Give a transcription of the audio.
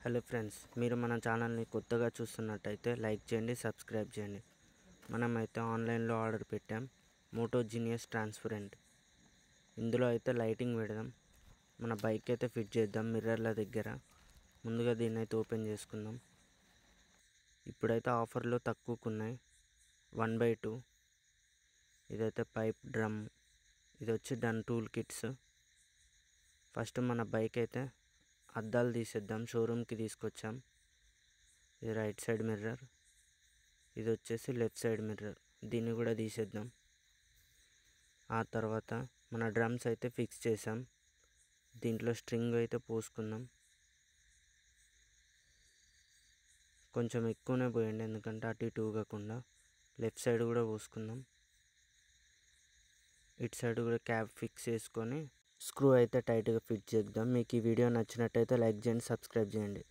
Hello friends, మీరు మన ఛానల్ని కొత్తగా చూస్తున్నట్టయితే లైక్ చేయండి, సబ్స్క్రైబ్ చేయండి. మనమైతే ఆన్లైన్లో ఆర్డర్ పెట్టాం మోటో జీనియస్ ట్రాన్స్పరెంట్. ఇందులో అయితే లైటింగ్ పెడదాం, మన బైక్ అయితే ఫిట్ చేద్దాం మిర్రర్ల దగ్గర. ముందుగా దీన్ని అయితే ఓపెన్ చేసుకుందాం. ఇప్పుడైతే ఆఫర్లో తక్కువకున్నాయి, 1/2. ఇదైతే పైప్ డ్రమ్, ఇది వచ్చి డన్ టూల్ కిట్స్. ఫస్ట్ మన బైక్ అయితే అద్దాలు తీసేద్దాం, షోరూమ్కి తీసుకొచ్చాం. ఇది రైట్ సైడ్ మిర్రర్, ఇది వచ్చేసి లెఫ్ట్ సైడ్ మిర్రర్, దీన్ని కూడా తీసేద్దాం. ఆ తర్వాత మన డ్రమ్స్ అయితే ఫిక్స్ చేసాం. దీంట్లో స్ట్రింగ్ అయితే పోసుకుందాం. కొంచెం ఎక్కువనే పోయండి, ఎందుకంటే అటు ఇటు ఊగకుండా. లెఫ్ట్ సైడ్ కూడా పోసుకుందాం. ఇటు సైడ్ కూడా క్యాప్ ఫిక్స్ చేసుకొని స్క్రూ అయితే టైట్గా ఫిట్ చేద్దాం. మీకు ఈ వీడియో నచ్చినట్టయితే లైక్ చేయండి, సబ్స్క్రైబ్ చేయండి.